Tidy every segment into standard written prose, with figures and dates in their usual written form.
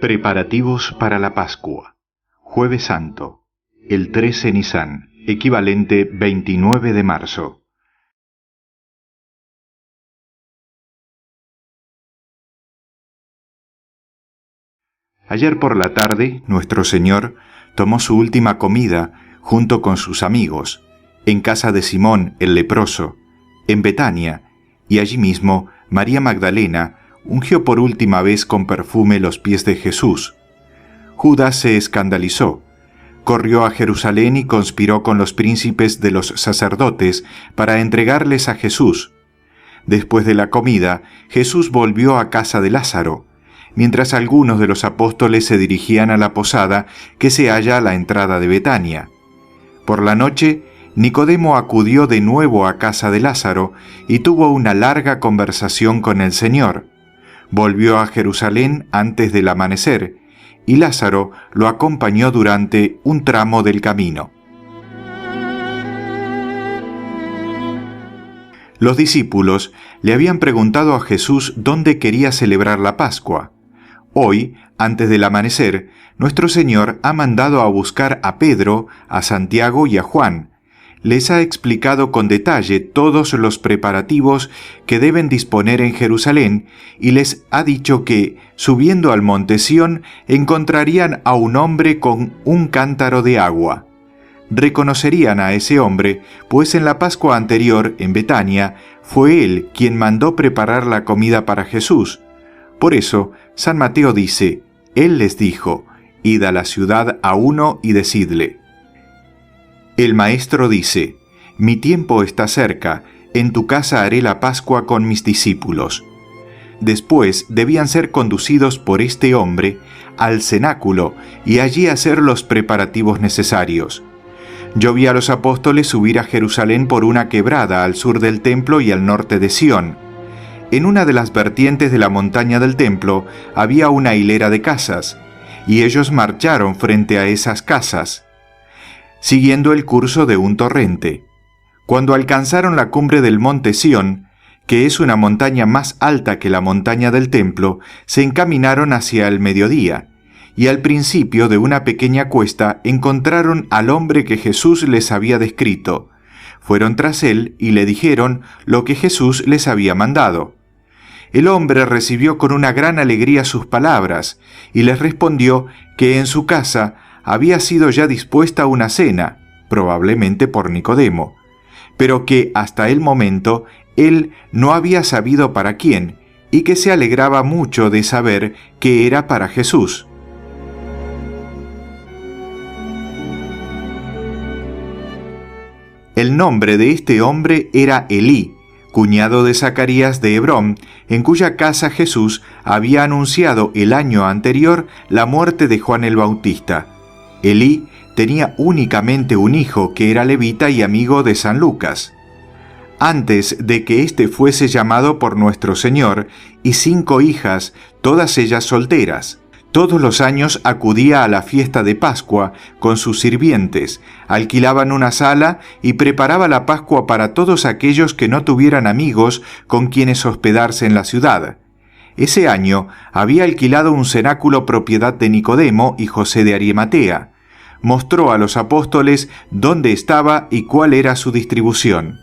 Preparativos para la Pascua. Jueves Santo. El 13 Nisan, equivalente 29 de marzo. Ayer por la tarde, nuestro Señor tomó su última comida junto con sus amigos, en casa de Simón el leproso, en Betania, y allí mismo María Magdalena ungió por última vez con perfume los pies de Jesús. Judas se escandalizó, corrió a Jerusalén y conspiró con los príncipes de los sacerdotes para entregarles a Jesús. Después de la comida, Jesús volvió a casa de Lázaro, mientras algunos de los apóstoles se dirigían a la posada que se halla a la entrada de Betania. Por la noche, Nicodemo acudió de nuevo a casa de Lázaro y tuvo una larga conversación con el Señor. Volvió a Jerusalén antes del amanecer, y Lázaro lo acompañó durante un tramo del camino. Los discípulos le habían preguntado a Jesús dónde quería celebrar la Pascua. Hoy, antes del amanecer, nuestro Señor ha mandado a buscar a Pedro, a Santiago y a Juan. Les ha explicado con detalle todos los preparativos que deben disponer en Jerusalén y les ha dicho que, subiendo al monte Sión, encontrarían a un hombre con un cántaro de agua. Reconocerían a ese hombre, pues en la Pascua anterior, en Betania, fue él quien mandó preparar la comida para Jesús. Por eso, San Mateo dice, él les dijo, id a la ciudad a uno y decidle. El Maestro dice, mi tiempo está cerca, en tu casa haré la Pascua con mis discípulos. Después debían ser conducidos por este hombre al cenáculo y allí hacer los preparativos necesarios. Yo vi a los apóstoles subir a Jerusalén por una quebrada al sur del templo y al norte de Sión. En una de las vertientes de la montaña del templo había una hilera de casas, y ellos marcharon frente a esas casas, siguiendo el curso de un torrente. Cuando alcanzaron la cumbre del monte Sión, que es una montaña más alta que la montaña del templo, se encaminaron hacia el mediodía, y al principio de una pequeña cuesta encontraron al hombre que Jesús les había descrito. Fueron tras él y le dijeron lo que Jesús les había mandado. El hombre recibió con una gran alegría sus palabras, y les respondió que en su casa había sido ya dispuesta una cena, probablemente por Nicodemo, pero que hasta el momento él no había sabido para quién, y que se alegraba mucho de saber que era para Jesús. El nombre de este hombre era Elí, cuñado de Zacarías de Hebrón, en cuya casa Jesús había anunciado el año anterior la muerte de Juan el Bautista. Elí tenía únicamente un hijo que era levita y amigo de San Lucas. Antes de que éste fuese llamado por nuestro Señor, y 5 hijas, todas ellas solteras. Todos los años acudía a la fiesta de Pascua con sus sirvientes, alquilaban una sala y preparaba la Pascua para todos aquellos que no tuvieran amigos con quienes hospedarse en la ciudad. Ese año había alquilado un cenáculo propiedad de Nicodemo y José de Arimatea. Mostró a los apóstoles dónde estaba y cuál era su distribución.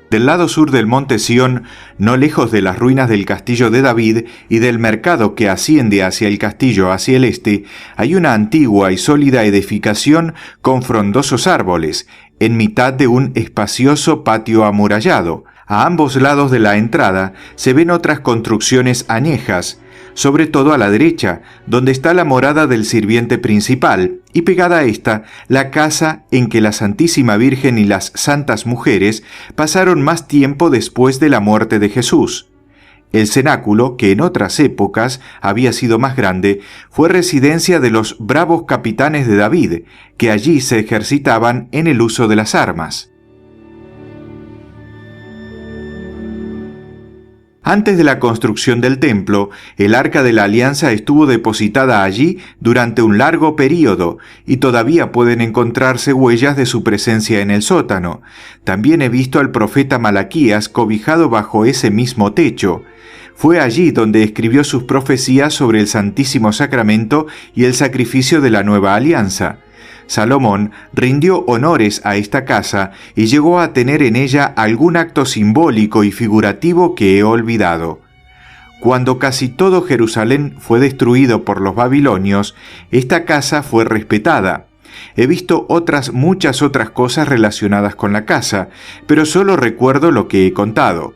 Del lado sur del monte Sión, no lejos de las ruinas del castillo de David y del mercado que asciende hacia el castillo hacia el este, hay una antigua y sólida edificación con frondosos árboles, en mitad de un espacioso patio amurallado. A ambos lados de la entrada se ven otras construcciones añejas, sobre todo a la derecha, donde está la morada del sirviente principal, y pegada a esta, la casa en que la Santísima Virgen y las santas mujeres pasaron más tiempo después de la muerte de Jesús. El cenáculo, que en otras épocas había sido más grande, fue residencia de los bravos capitanes de David, que allí se ejercitaban en el uso de las armas. Antes de la construcción del templo, el Arca de la Alianza estuvo depositada allí durante un largo período y todavía pueden encontrarse huellas de su presencia en el sótano. También he visto al profeta Malaquías cobijado bajo ese mismo techo. Fue allí donde escribió sus profecías sobre el Santísimo Sacramento y el sacrificio de la nueva alianza. Salomón rindió honores a esta casa y llegó a tener en ella algún acto simbólico y figurativo que he olvidado. Cuando casi todo Jerusalén fue destruido por los babilonios, esta casa fue respetada. He visto muchas otras cosas relacionadas con la casa, pero solo recuerdo lo que he contado.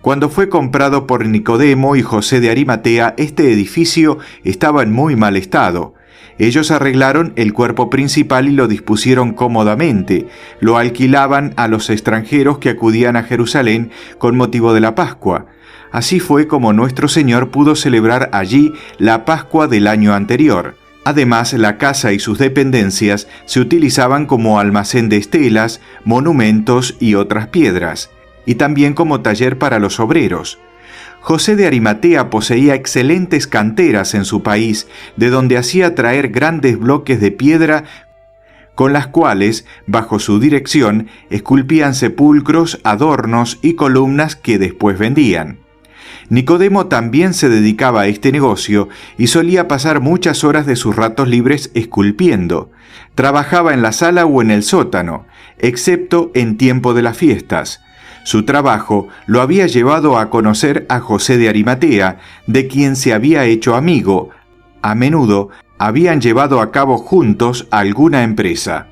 Cuando fue comprado por Nicodemo y José de Arimatea, este edificio estaba en muy mal estado. Ellos arreglaron el cuerpo principal y lo dispusieron cómodamente. Lo alquilaban a los extranjeros que acudían a Jerusalén con motivo de la Pascua. Así fue como nuestro Señor pudo celebrar allí la Pascua del año anterior. Además, la casa y sus dependencias se utilizaban como almacén de estelas, monumentos y otras piedras, y también como taller para los obreros. José de Arimatea poseía excelentes canteras en su país, de donde hacía traer grandes bloques de piedra con las cuales, bajo su dirección, esculpían sepulcros, adornos y columnas que después vendían. Nicodemo también se dedicaba a este negocio y solía pasar muchas horas de sus ratos libres esculpiendo. Trabajaba en la sala o en el sótano, excepto en tiempo de las fiestas. Su trabajo lo había llevado a conocer a José de Arimatea, de quien se había hecho amigo. A menudo habían llevado a cabo juntos alguna empresa.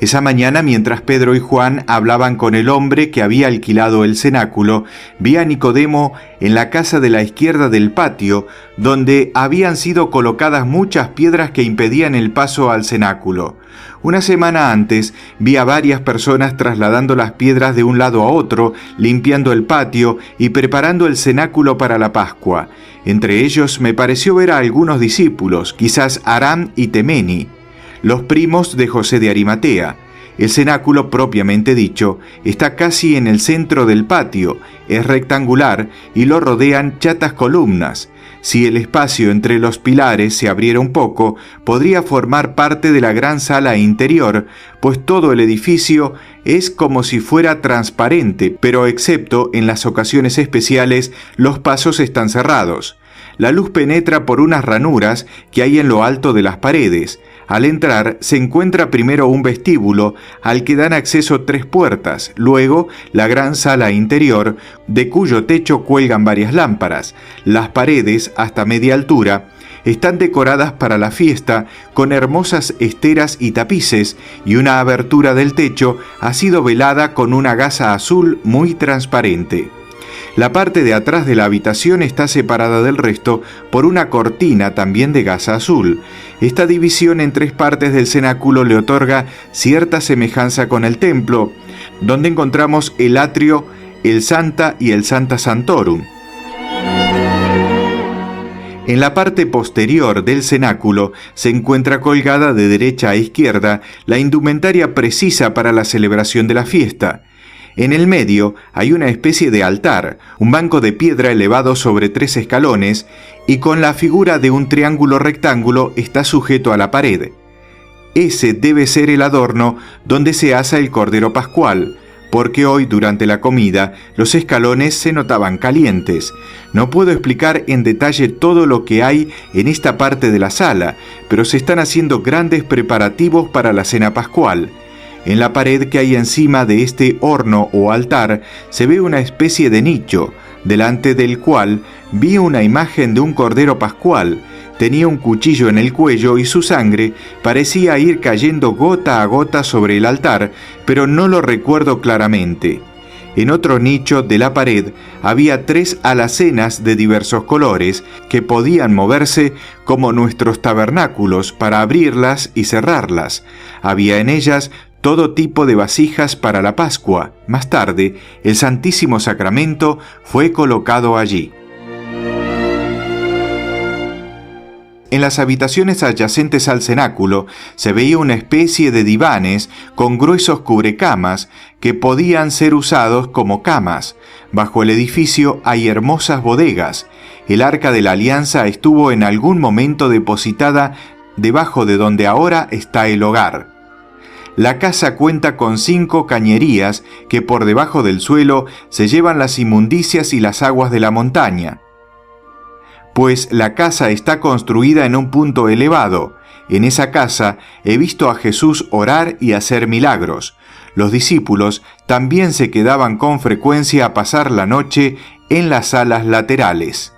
Esa mañana, mientras Pedro y Juan hablaban con el hombre que había alquilado el cenáculo, vi a Nicodemo en la casa de la izquierda del patio, donde habían sido colocadas muchas piedras que impedían el paso al cenáculo. Una semana antes, vi a varias personas trasladando las piedras de un lado a otro, limpiando el patio y preparando el cenáculo para la Pascua. Entre ellos me pareció ver a algunos discípulos, quizás Aram y Temeni, los primos de José de Arimatea. El cenáculo, propiamente dicho, está casi en el centro del patio, es rectangular y lo rodean chatas columnas. Si el espacio entre los pilares se abriera un poco, podría formar parte de la gran sala interior, pues todo el edificio es como si fuera transparente, pero excepto en las ocasiones especiales, los pasos están cerrados. La luz penetra por unas ranuras que hay en lo alto de las paredes. Al entrar se encuentra primero un vestíbulo al que dan acceso 3 puertas, luego la gran sala interior, de cuyo techo cuelgan varias lámparas. Las paredes, hasta media altura, están decoradas para la fiesta con hermosas esteras y tapices, y una abertura del techo ha sido velada con una gasa azul muy transparente. La parte de atrás de la habitación está separada del resto por una cortina también de gasa azul. Esta división en 3 partes del cenáculo le otorga cierta semejanza con el templo, donde encontramos el atrio, el Santa y el Santa Santorum. En la parte posterior del cenáculo se encuentra colgada de derecha a izquierda la indumentaria precisa para la celebración de la fiesta. En el medio hay una especie de altar, un banco de piedra elevado sobre 3 escalones y con la figura de un triángulo rectángulo está sujeto a la pared. Ese debe ser el adorno donde se asa el Cordero Pascual, porque hoy durante la comida los escalones se notaban calientes. No puedo explicar en detalle todo lo que hay en esta parte de la sala, pero se están haciendo grandes preparativos para la cena pascual. En la pared que hay encima de este horno o altar se ve una especie de nicho, delante del cual vi una imagen de un cordero pascual. Tenía un cuchillo en el cuello y su sangre parecía ir cayendo gota a gota sobre el altar, pero no lo recuerdo claramente. En otro nicho de la pared había 3 alacenas de diversos colores que podían moverse como nuestros tabernáculos para abrirlas y cerrarlas. Había en ellas todo tipo de vasijas para la Pascua. Más tarde, el Santísimo Sacramento fue colocado allí. En las habitaciones adyacentes al cenáculo se veía una especie de divanes con gruesos cubrecamas que podían ser usados como camas. Bajo el edificio hay hermosas bodegas. El Arca de la Alianza estuvo en algún momento depositada debajo de donde ahora está el hogar. La casa cuenta con 5 cañerías que por debajo del suelo se llevan las inmundicias y las aguas de la montaña. Pues la casa está construida en un punto elevado. En esa casa he visto a Jesús orar y hacer milagros. Los discípulos también se quedaban con frecuencia a pasar la noche en las salas laterales.